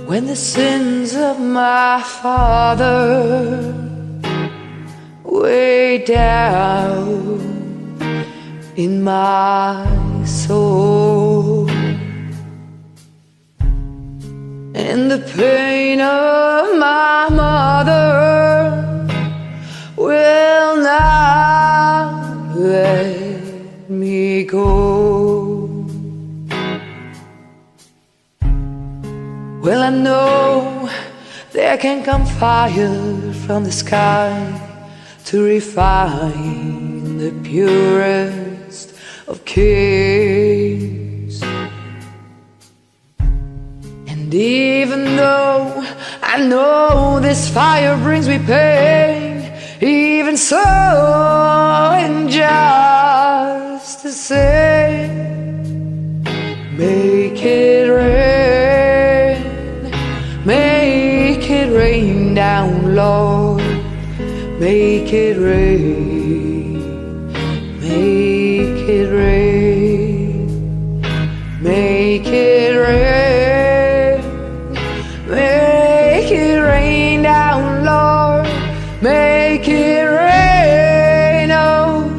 when the sins of my father way down in my soul, and the pain of my mother will not let me go. Well, I know there can come fire from the sky to refine the purest of kings. And even though I know this fire brings me pain, even so, and just the same, make it rain, make it rain down, Lord. Make it rain, make it rain, make it rain, make it rain down, Lord. Make it rain, oh,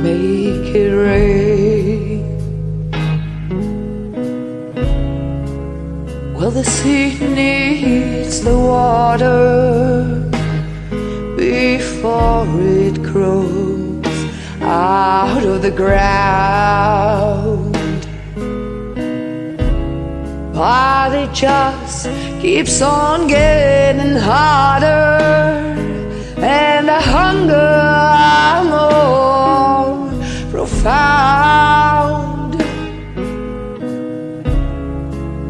make it rain. Well, the seed needs the water before it grows out of the ground, but it just keeps on getting harder, and the hunger more profound.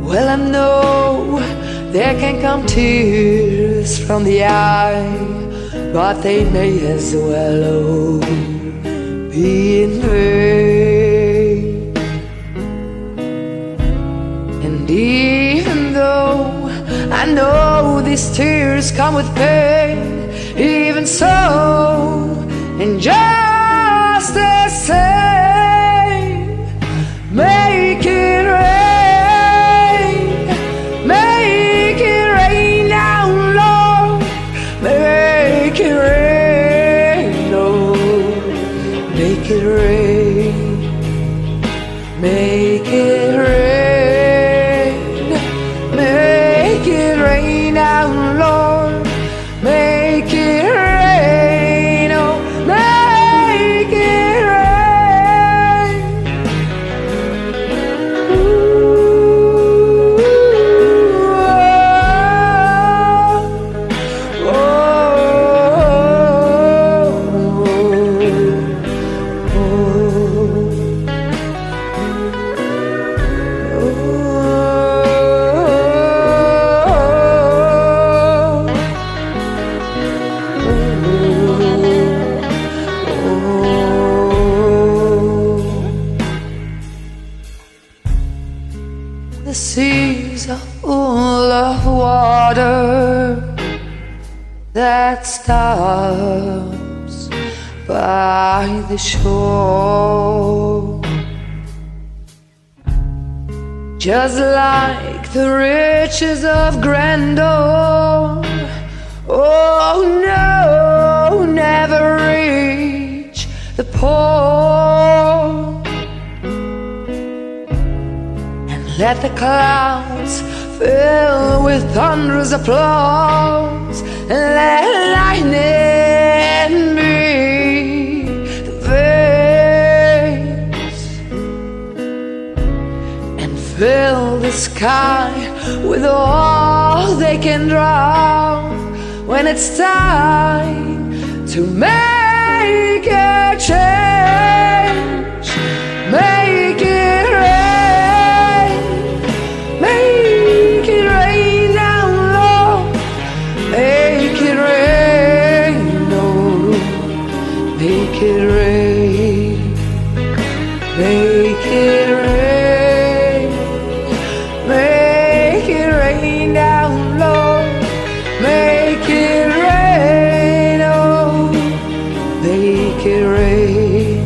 Well, I know there can come tears from the eye, but they may as well be in vain. And even though I know these tears come with pain, even so, and just the same, make it rain, make it rain down, Lord. Make it rain, oh, make it rain, make it rain, make it rain down, Lord. Make it rain, oh, make it rain. Ooh, oh, the seas are full of water that stops by the shore, just like the riches of grandeur. Oh no, never reach the poor. Let the clouds fill with thunderous applause, and let lightning be the face, and fill the sky with all they can draw when it's time to make a change. Make it rain, make it rain down, Lord. Make it rain, oh, make it rain, make it rain, make it rain down, Lord. Make it rain, oh, make it rain.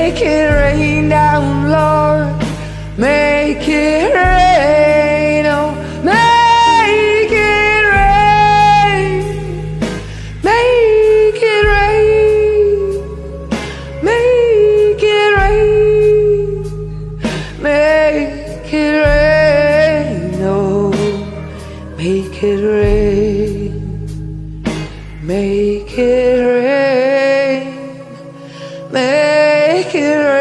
Make it rain down, Lord. Make it rain, oh, make it rain. Make it rain. Make it rain. Make it rain, oh, make it rain. Make it rain. Make it rain.